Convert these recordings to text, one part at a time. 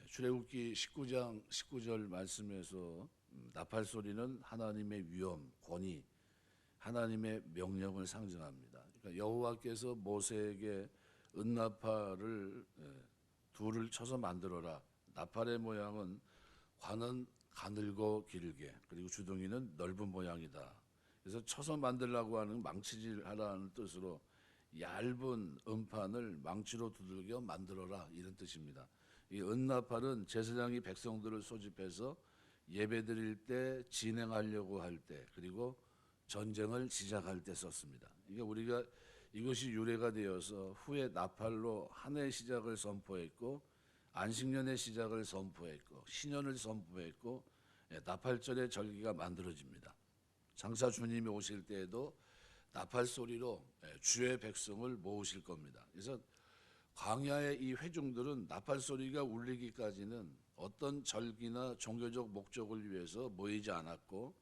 출애굽기 19장 19절 말씀에서 나팔 소리는 하나님의 위엄, 권위, 하나님의 명령을 상징합니다. 그러니까 여호와께서 모세에게 은나팔을 둘을 쳐서 만들어라. 나팔의 모양은 관은 가늘고 길게, 그리고 주둥이는 넓은 모양이다. 그래서 쳐서 만들라고 하는 망치질 하라는 뜻으로 얇은 은판을 망치로 두들겨 만들어라, 이런 뜻입니다. 이 은나팔은 제사장이 백성들을 소집해서 예배드릴 때, 진행하려고 할 때, 그리고 전쟁을 시작할 때 썼습니다. 그러니까 우리가 이것이 유래가 되어서 후에 나팔로 한 해의 시작을 선포했고, 안식년의 시작을 선포했고, 신년을 선포했고, 나팔절의 절기가 만들어집니다. 장차 주님이 오실 때에도 나팔 소리로 주의 백성을 모으실 겁니다. 그래서 광야의 이 회중들은 나팔 소리가 울리기까지는 어떤 절기나 종교적 목적을 위해서 모이지 않았고,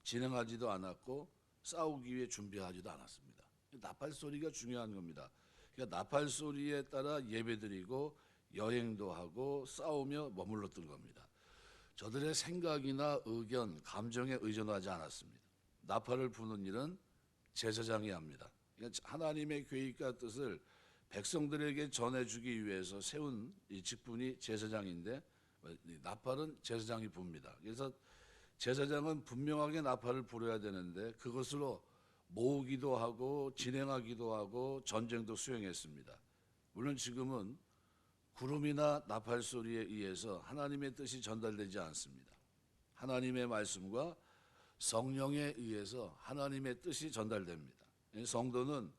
진행하지도 않았고, 싸우기 위해 준비하지도 않았습니다. 나팔 소리가 중요한 겁니다. 그러니까 나팔 소리에 따라 예배드리고 여행도 하고 싸우며 머물렀던 겁니다. 저들의 생각이나 의견, 감정에 의존하지 않았습니다. 나팔을 부는 일은 제사장이 합니다. 그러니까 하나님의 계획과 뜻을 백성들에게 전해주기 위해서 세운 이 직분이 제사장인데, 나팔은 제사장이 붑니다. 그래서 제사장은 분명하게 나팔을 불어야 되는데 그것으로 모으기도 하고 진행하기도 하고 전쟁도 수행했습니다. 물론 지금은 구름이나 나팔 소리에 의해서 하나님의 뜻이 전달되지 않습니다. 하나님의 말씀과 성령에 의해서 하나님의 뜻이 전달됩니다. 성도는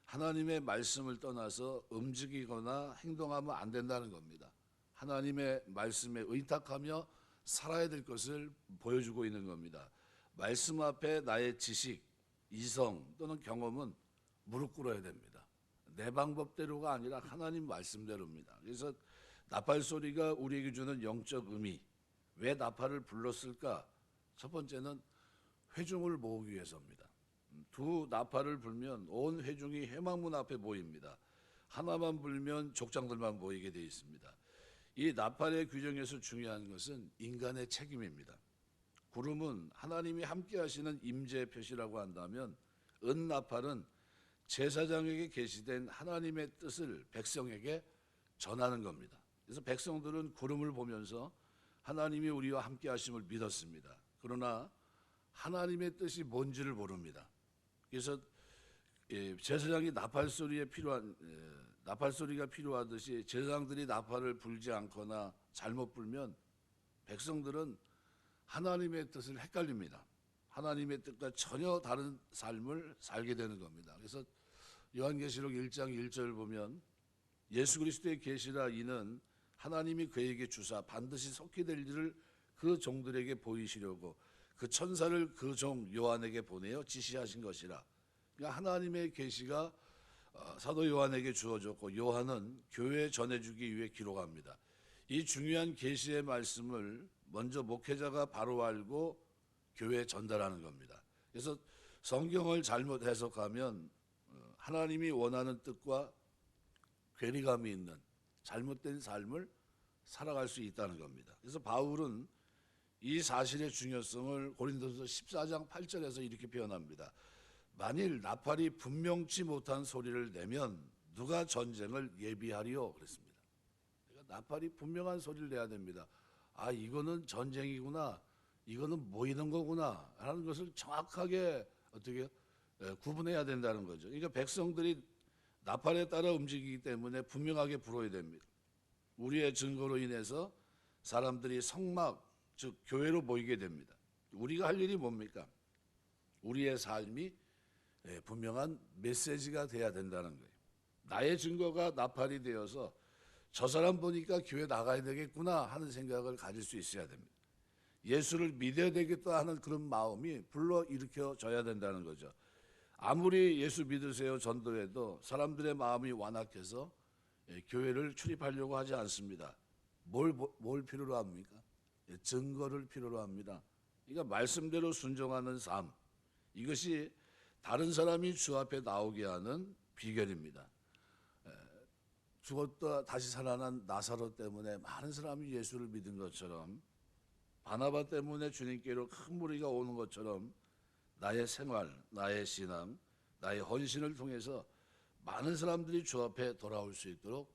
하나님의 말씀을 떠나서 움직이거나 행동하면 안 된다는 겁니다. 하나님의 말씀에 의탁하며 살아야 될 것을 보여주고 있는 겁니다. 말씀 앞에 나의 지식, 이성 또는 경험은 무릎 꿇어야 됩니다. 내 방법대로가 아니라 하나님 말씀대로입니다. 그래서 나팔 소리가 우리에게 주는 영적 의미, 왜 나팔을 불렀을까? 첫 번째는 회중을 모으기 위해서입니다. 두 나팔을 불면 온 회중이 회막문 앞에 모입니다. 하나만 불면 족장들만 모이게 되어 있습니다. 이 나팔의 규정에서 중요한 것은 인간의 책임입니다. 구름은 하나님이 함께 하시는 임재의 표시라고 한다면, 은나팔은 제사장에게 계시된 하나님의 뜻을 백성에게 전하는 겁니다. 그래서 백성들은 구름을 보면서 하나님이 우리와 함께 하심을 믿었습니다. 그러나 하나님의 뜻이 뭔지를 모릅니다. 그래서 제사장이 나팔 소리가 필요하듯이 제사장들이 나팔을 불지 않거나 잘못 불면 백성들은 하나님의 뜻을 헷갈립니다. 하나님의 뜻과 전혀 다른 삶을 살게 되는 겁니다. 그래서 요한계시록 1장 1절 보면 예수 그리스도의 계시라 이는 하나님이 그에게 주사 반드시 속히 될 일을 그 종들에게 보이시려고 그 천사를 그 종 요한에게 보내어 지시하신 것이라. 그러니까 하나님의 계시가 사도 요한에게 주어졌고, 요한은 교회에 전해주기 위해 기록합니다. 이 중요한 계시의 말씀을 먼저 목회자가 바로 알고 교회에 전달하는 겁니다. 그래서 성경을 잘못 해석하면 하나님이 원하는 뜻과 괴리감이 있는 잘못된 삶을 살아갈 수 있다는 겁니다. 그래서 바울은 이 사실의 중요성을 고린도서 14장 8절에서 이렇게 표현합니다. 만일 나팔이 분명치 못한 소리를 내면 누가 전쟁을 예비하리요? 그랬습니다. 그러니까 나팔이 분명한 소리를 내야 됩니다. 아, 이거는 전쟁이구나, 이거는 모이는 거구나 하는 것을 정확하게 어떻게 구분해야 된다는 거죠. 그러니까 백성들이 나팔에 따라 움직이기 때문에 분명하게 불어야 됩니다. 우리의 증거로 인해서 사람들이 성막, 즉 교회로 모이게 됩니다. 우리가 할 일이 뭡니까? 우리의 삶이 분명한 메시지가 돼야 된다는 거예요. 나의 증거가 나팔이 되어서 저 사람 보니까 교회 나가야 되겠구나 하는 생각을 가질 수 있어야 됩니다. 예수를 믿어야 되겠다 하는 그런 마음이 불러일으켜져야 된다는 거죠. 아무리 예수 믿으세요 전도해도 사람들의 마음이 완악해서 교회를 출입하려고 하지 않습니다. 뭘 필요로 합니까? 증거를 필요로 합니다. 그러니까 말씀대로 순종하는 삶, 이것이 다른 사람이 주 앞에 나오게 하는 비결입니다. 죽었다 다시 살아난 나사로 때문에 많은 사람이 예수를 믿은 것처럼, 바나바 때문에 주님께로 큰 무리가 오는 것처럼, 나의 생활, 나의 신앙, 나의 헌신을 통해서 많은 사람들이 주 앞에 돌아올 수 있도록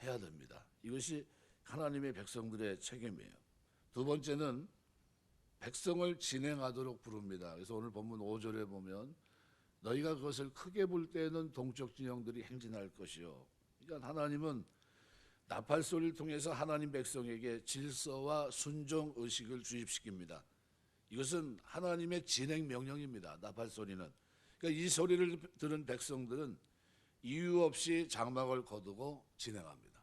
해야 됩니다. 이것이 하나님의 백성들의 책임이에요. 두 번째는 백성을 진행하도록 부릅니다. 그래서 오늘 본문 5절에 보면 너희가 그것을 크게 볼 때에는 동쪽 진영들이 행진할 것이요. 그러니까 하나님은 나팔 소리를 통해서 하나님 백성에게 질서와 순종 의식을 주입시킵니다. 이것은 하나님의 진행 명령입니다. 나팔 소리는. 그러니까 이 소리를 들은 백성들은 이유 없이 장막을 거두고 진행합니다.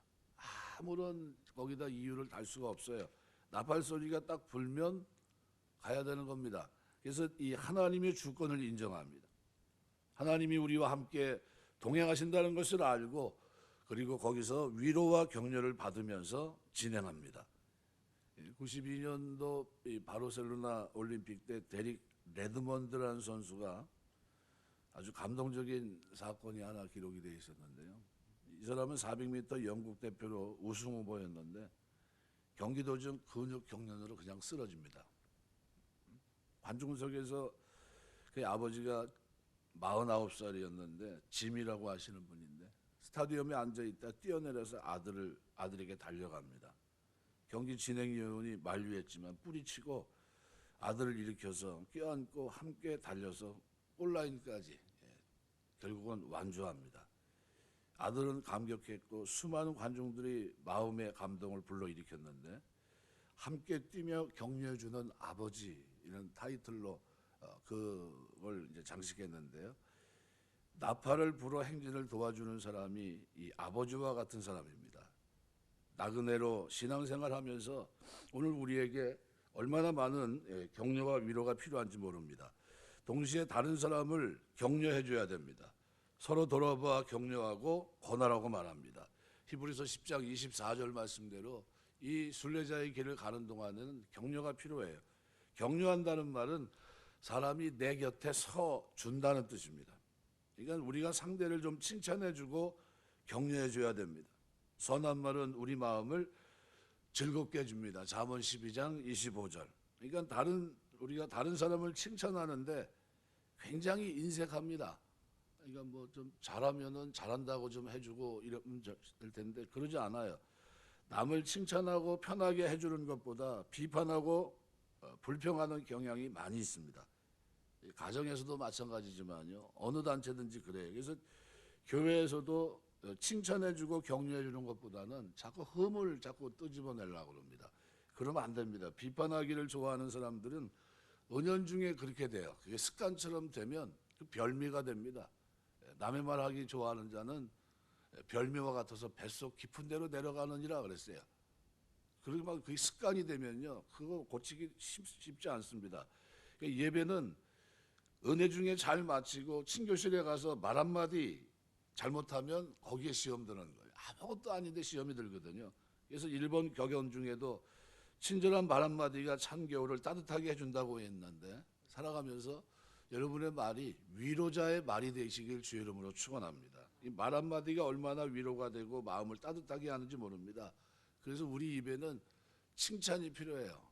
아무런 거기다 이유를 달 수가 없어요. 나팔 소리가 딱 불면 가야 되는 겁니다. 그래서 이 하나님의 주권을 인정합니다. 하나님이 우리와 함께 동행하신다는 것을 알고, 그리고 거기서 위로와 격려를 받으면서 진행합니다. 92년도 바르셀로나 올림픽 때 데릭 레드먼드라는 선수가 아주 감동적인 사건이 하나 기록이 되어 있었는데요. 이 사람은 400m 영국 대표로 우승 후보였는데 경기 도중 근육 경련으로 그냥 쓰러집니다. 관중석에서 그의 아버지가 49살이었는데 짐이라고 하시는 분인데 스타디움에 앉아있다 뛰어내려서 아들에게 달려갑니다. 경기 진행위원이 만류했지만 뿌리치고 아들을 일으켜서 껴안고 함께 달려서 골라인까지 결국은 완주합니다. 아들은 감격했고 수많은 관중들이 마음의 감동을 불러일으켰는데 함께 뛰며 격려해주는 아버지 이런 타이틀로 그걸 이제 장식했는데요. 나팔을 불어 행진을 도와주는 사람이 이 아버지와 같은 사람입니다. 나그네로 신앙생활하면서 오늘 우리에게 얼마나 많은 격려와 위로가 필요한지 모릅니다. 동시에 다른 사람을 격려해줘야 됩니다. 서로 돌아봐 격려하고 권하라고 말합니다. 히브리서 10장 24절 말씀대로 이 순례자의 길을 가는 동안에는 격려가 필요해요. 격려한다는 말은 사람이 내 곁에 서 준다는 뜻입니다. 그러니까 우리가 상대를 좀 칭찬해주고 격려해줘야 됩니다. 선한 말은 우리 마음을 즐겁게 해줍니다. 잠언 12장 25절. 그러니까 우리가 다른 사람을 칭찬하는데 굉장히 인색합니다. 그러니까 뭐 좀 잘하면은 잘한다고 좀 해주고 이러면 될 텐데 그러지 않아요. 남을 칭찬하고 편하게 해주는 것보다 비판하고 불평하는 경향이 많이 있습니다. 가정에서도 마찬가지지만요. 어느 단체든지 그래요. 그래서 교회에서도 칭찬해주고 격려해주는 것보다는 자꾸 흠을 자꾸 끄집어내려고 합니다. 그러면 안 됩니다. 비판하기를 좋아하는 사람들은 은연중에 그렇게 돼요. 그게 습관처럼 되면 그 별미가 됩니다. 남의 말하기 좋아하는 자는 별미와 같아서 뱃속 깊은 데로 내려가느니라 그랬어요. 그리고 막 그게 습관이 되면요, 그거 고치기 쉽지 않습니다. 예배는 은혜 중에 잘 마치고 친교실에 가서 말 한마디 잘못하면 거기에 시험 드는 거예요. 아무것도 아닌데 시험이 들거든요. 그래서 일본 격언 중에도 친절한 말 한마디가 찬 겨울을 따뜻하게 해준다고 했는데 살아가면서 여러분의 말이 위로자의 말이 되시길 주의 이름으로 축원합니다. 이 말 한마디가 얼마나 위로가 되고 마음을 따뜻하게 하는지 모릅니다. 그래서 우리 입에는 칭찬이 필요해요.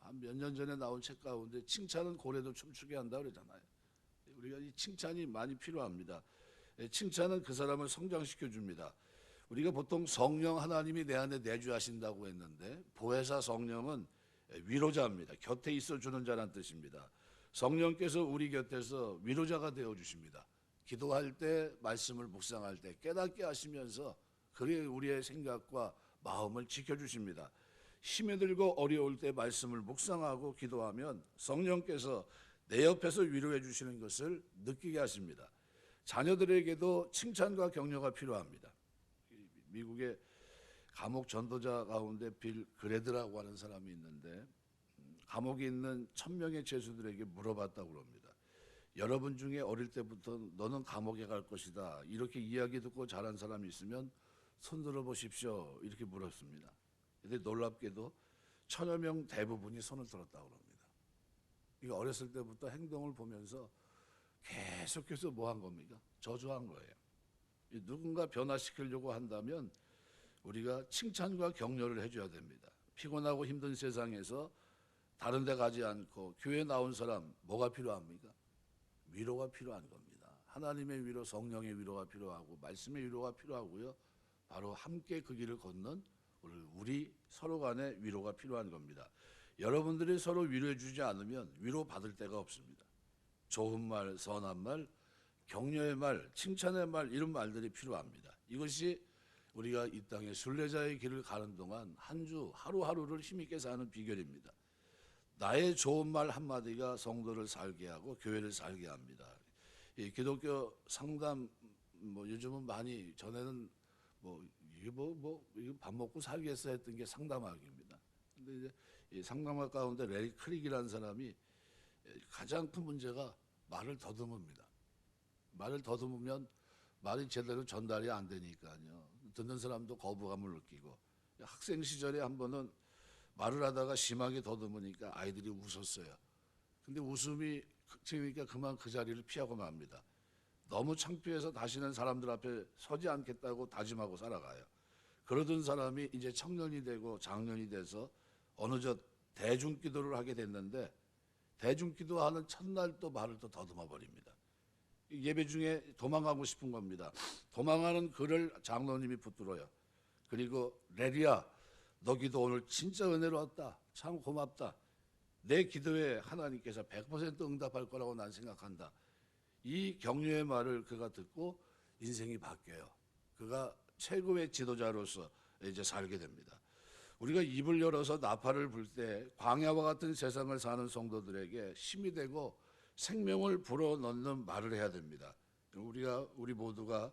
한 몇 년 전에 나온 책 가운데 칭찬은 고래도 춤추게 한다 그러잖아요. 우리가 이 칭찬이 많이 필요합니다. 칭찬은 그 사람을 성장시켜 줍니다. 우리가 보통 성령 하나님이 내 안에 내주하신다고 했는데 보혜사 성령은 위로자입니다. 곁에 있어주는 자란 뜻입니다. 성령께서 우리 곁에서 위로자가 되어주십니다. 기도할 때 말씀을 묵상할 때 깨닫게 하시면서 그래 우리의 생각과 마음을 지켜주십니다. 힘에 들고 어려울 때 말씀을 묵상하고 기도하면 성령께서 내 옆에서 위로해 주시는 것을 느끼게 하십니다. 자녀들에게도 칭찬과 격려가 필요합니다. 미국의 감옥 전도자 가운데 빌 그레드라고 하는 사람이 있는데 감옥에 있는 1000명의 죄수들에게 물어봤다고 합니다. 여러분 중에 어릴 때부터 너는 감옥에 갈 것이다 이렇게 이야기 듣고 자란 사람이 있으면 손 들어보십시오 이렇게 물었습니다. 근데 놀랍게도 1000여 명 대부분이 손을 들었다고 합니다. 이거 어렸을 때부터 행동을 보면서 계속해서 뭐 한 겁니까? 저주한 거예요. 누군가 변화시키려고 한다면 우리가 칭찬과 격려를 해줘야 됩니다. 피곤하고 힘든 세상에서 다른 데 가지 않고 교회 나온 사람 뭐가 필요합니까? 위로가 필요한 겁니다. 하나님의 위로, 성령의 위로가 필요하고 말씀의 위로가 필요하고요. 바로 함께 그 길을 걷는 우리 서로 간의 위로가 필요한 겁니다. 여러분들이 서로 위로해 주지 않으면 위로 받을 데가 없습니다. 좋은 말, 선한 말, 격려의 말, 칭찬의 말, 이런 말들이 필요합니다. 이것이 우리가 이 땅에 순례자의 길을 가는 동안 한 주 하루하루를 힘있게 사는 비결입니다. 나의 좋은 말 한마디가 성도를 살게 하고 교회를 살게 합니다. 이 기독교 상담 요즘은 많이, 전에는 이거 밥 먹고 살겠어 했던 게 상담학입니다. 근데 이제 이 상담학 가운데 레리 크릭이라는 사람이 가장 큰 문제가 말을 더듬습니다. 말을 더듬으면 말이 제대로 전달이 안 되니까요. 듣는 사람도 거부감을 느끼고, 학생 시절에 한 번은 말을 하다가 심하게 더듬으니까 아이들이 웃었어요. 근데 웃음이 그치니까 그만 그 자리를 피하고 맙니다. 너무 창피해서 다시는 사람들 앞에 서지 않겠다고 다짐하고 살아가요. 그러던 사람이 이제 청년이 되고 장년이 돼서 어느덧 대중기도를 하게 됐는데, 대중기도하는 첫날 또 말을 또 더듬어 버립니다. 예배 중에 도망가고 싶은 겁니다. 도망가는 그를 장로님이 붙들어요. 그리고 레리야, 너 기도 오늘 진짜 은혜로웠다. 참 고맙다. 내 기도에 하나님께서 100% 응답할 거라고 난 생각한다. 이 격려의 말을 그가 듣고 인생이 바뀌어요. 그가 최고의 지도자로서 이제 살게 됩니다. 우리가 입을 열어서 나팔을 불 때 광야와 같은 세상을 사는 성도들에게 힘이 되고 생명을 불어넣는 말을 해야 됩니다. 우리 모두가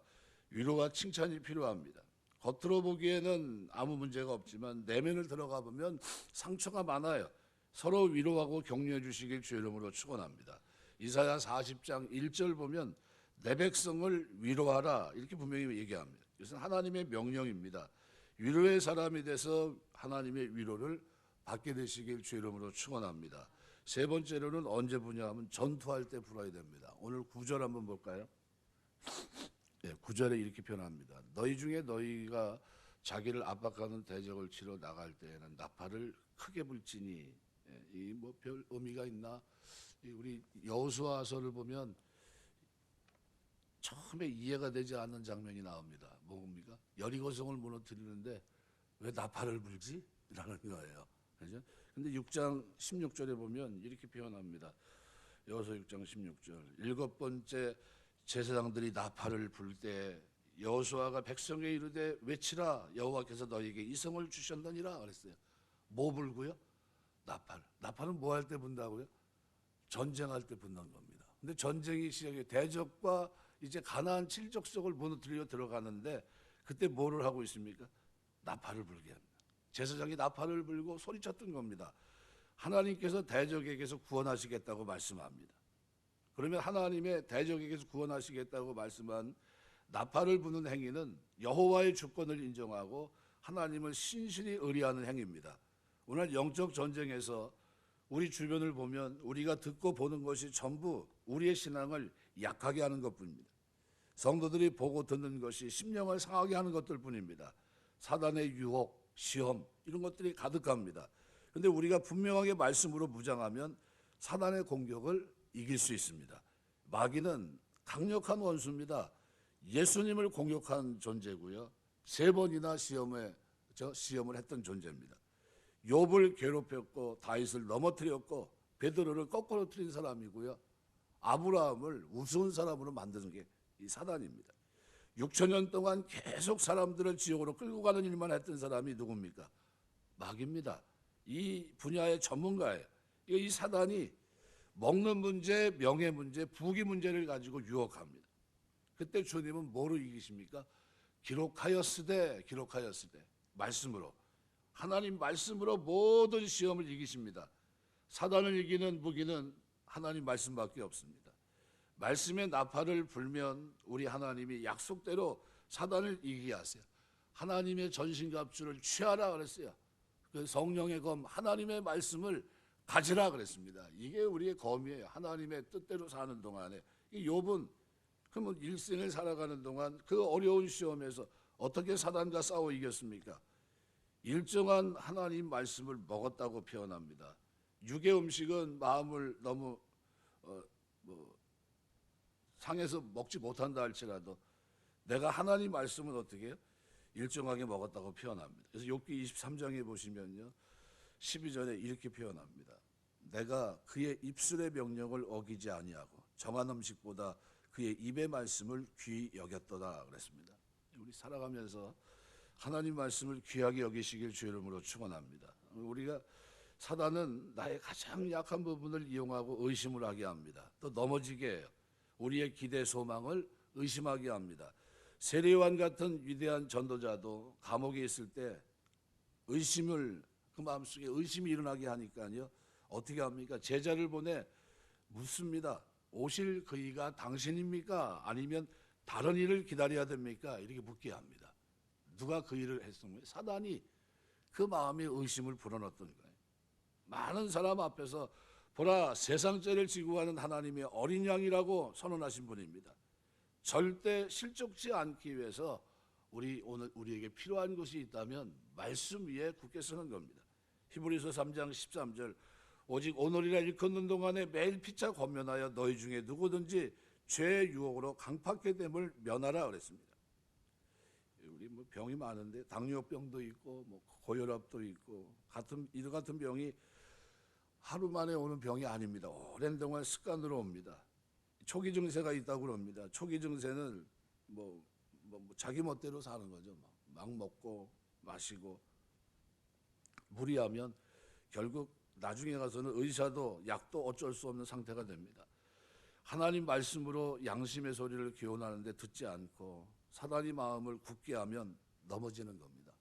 위로와 칭찬이 필요합니다. 겉으로 보기에는 아무 문제가 없지만 내면을 들어가 보면 상처가 많아요. 서로 위로하고 격려해 주시길 주의 이름으로 축원합니다. 이사야 40장 1절 보면 내 백성을 위로하라, 이렇게 분명히 얘기합니다. 이것은 하나님의 명령입니다. 위로의 사람이 돼서 하나님의 위로를 받게 되시길 주의 이름으로 축원합니다. 세 번째로는 언제 부냐 하면 전투할 때 불어야 됩니다. 오늘 9절 한번 볼까요? 네, 9절에 이렇게 표현합니다. 너희 중에 너희가 자기를 압박하는 대적을 치러 나갈 때에는 나팔을 크게 불지니, 이 뭐 별 의미가 있나? 우리 여호수아서를 보면 처음에 이해가 되지 않는 장면이 나옵니다. 뭡니까? 여리고성을 무너뜨리는데 왜 나팔을 불지? 라는 거예요. 그죠? 근데 6장 16절에 보면 이렇게 표현합니다. 여호수아 6장 16절. 일곱 번째 제사장들이 나팔을 불 때 여호수아가 백성에 이르되 외치라, 여호와께서 너희에게 이 성을 주셨느니라 그랬어요. 뭐 불고요? 나팔. 나팔은 뭐 할 때 분다고요? 전쟁할 때 분는 겁니다. 근데 전쟁이 시작해 대적과 이제 가나안 칠족속을 무너뜨리려 들어가는데 그때 뭐를 하고 있습니까? 나팔을 불게 합니다. 제사장이 나팔을 불고 소리쳤던 겁니다. 하나님께서 대적에게서 구원하시겠다고 말씀합니다. 그러면 하나님의 대적에게서 구원하시겠다고 말씀한 나팔을 부는 행위는 여호와의 주권을 인정하고 하나님을 신실히 의뢰하는 행위입니다. 오늘 영적 전쟁에서 우리 주변을 보면 우리가 듣고 보는 것이 전부 우리의 신앙을 약하게 하는 것뿐입니다. 성도들이 보고 듣는 것이 심령을 상하게 하는 것들 뿐입니다. 사단의 유혹, 시험, 이런 것들이 가득합니다. 그런데 우리가 분명하게 말씀으로 무장하면 사단의 공격을 이길 수 있습니다. 마귀는 강력한 원수입니다. 예수님을 공격한 존재고요. 3번이나 시험을 했던 존재입니다. 욥을 괴롭혔고 다윗을 넘어뜨렸고 베드로를 거꾸로 틀린 사람이고요. 아브라함을 우스운 사람으로 만드는 게 이 사단입니다. 6천년 동안 계속 사람들을 지옥으로 끌고 가는 일만 했던 사람이 누굽니까? 마귀입니다. 이 분야의 전문가예요. 이 사단이 먹는 문제, 명예 문제, 부귀 문제를 가지고 유혹합니다. 그때 주님은 뭐로 이기십니까? 기록하였으되 말씀으로, 하나님 말씀으로 모든 시험을 이기십니다. 사단을 이기는 무기는 하나님 말씀밖에 없습니다. 말씀의 나팔을 불면 우리 하나님이 약속대로 사단을 이기게 하세요. 하나님의 전신갑주를 취하라 그랬어요. 그 성령의 검, 하나님의 말씀을 가지라 그랬습니다. 이게 우리의 검이에요. 하나님의 뜻대로 사는 동안에. 욥은 그러면 일생을 살아가는 동안 그 어려운 시험에서 어떻게 사단과 싸워 이겼습니까? 일정한 하나님 말씀을 먹었다고 표현합니다. 육의 음식은 마음을 너무 상해서 먹지 못한다 할지라도 내가 하나님 말씀은 어떻게 해요? 일정하게 먹었다고 표현합니다. 그래서 욥기 23장에 보시면요, 12절에 이렇게 표현합니다. 내가 그의 입술의 명령을 어기지 아니하고 정한 음식보다 그의 입의 말씀을 귀히 여겼도다 그랬습니다. 우리 살아가면서 하나님 말씀을 귀하게 여기시길 주의 이름으로 축원합니다. 우리가 사단은 나의 가장 약한 부분을 이용하고 의심을 하게 합니다. 또 넘어지게 해요. 우리의 기대 소망을 의심하게 합니다. 세례요한 같은 위대한 전도자도 감옥에 있을 때 의심을, 그 마음속에 의심이 일어나게 하니까요, 어떻게 합니까? 제자를 보내 묻습니다. 오실 그이가 당신입니까? 아니면 다른 일을 기다려야 됩니까? 이렇게 묻게 합니다. 누가 그 일을 했습니까? 사단이 그 마음에 의심을 불어넣었던 거예요. 많은 사람 앞에서 보라, 세상 죄를 지고 가는 하나님의 어린 양이라고 선언하신 분입니다. 절대 실족지 않기 위해서 오늘 우리에게 필요한 것이 있다면 말씀 위에 굳게 서는 겁니다. 히브리서 3장 13절, 오직 오늘이라 일컫는 동안에 매일 피차 권면하여 너희 중에 누구든지 죄의 유혹으로 강팍해 됨을 면하라 그랬습니다. 우리 병이 많은데 당뇨병도 있고 고혈압도 있고 이런 같은 병이 하루 만에 오는 병이 아닙니다. 오랜 동안 습관으로 옵니다. 초기 증세가 있다고 그럽니다. 초기 증세는 자기 멋대로 사는 거죠. 막 먹고 마시고 무리하면 결국 나중에 가서는 의사도 약도 어쩔 수 없는 상태가 됩니다. 하나님 말씀으로 양심의 소리를 교훈하는데 듣지 않고 사단이 마음을 굳게 하면 넘어지는 겁니다.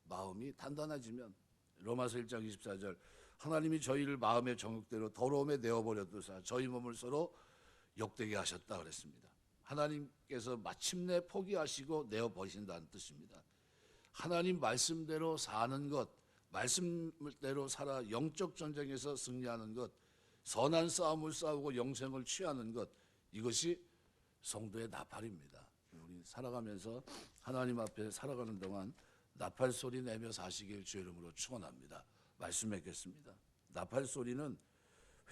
마음이 단단해지면 로마서 1장 24절, 하나님이 저희를 마음의 정욕대로 더러움에 내어버렸도사 저희 몸을 서로 욕되게 하셨다 그랬습니다. 하나님께서 마침내 포기하시고 내어버리신다는 뜻입니다. 하나님 말씀대로 사는 것, 말씀대로 살아 영적 전쟁에서 승리하는 것, 선한 싸움을 싸우고 영생을 취하는 것, 이것이 성도의 나팔입니다. 우리 살아가면서 하나님 앞에 살아가는 동안 나팔 소리 내며 사시길 주의 이름으로 축원합니다. 말씀 맺겠습니다. 나팔 소리는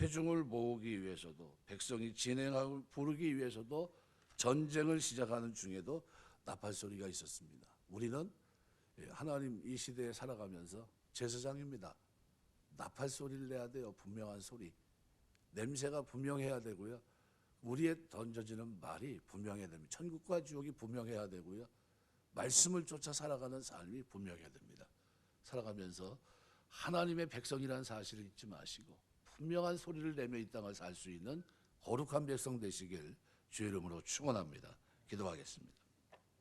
회중을 모으기 위해서도, 백성이 진행하고 부르기 위해서도, 전쟁을 시작하는 중에도 나팔 소리가 있었습니다. 우리는 하나님 이 시대에 살아가면서 제사장입니다. 나팔 소리를 내야 돼요. 분명한 소리. 냄새가 분명해야 되고요. 우리에 던져지는 말이 분명해야 됩니다. 천국과 지옥이 분명해야 되고요. 말씀을 쫓아 살아가는 삶이 분명해야 됩니다. 살아가면서 하나님의 백성이라는 사실을 잊지 마시고 분명한 소리를 내며 이 땅을 살 수 있는 거룩한 백성 되시길 주의 이름으로 축원합니다. 기도하겠습니다.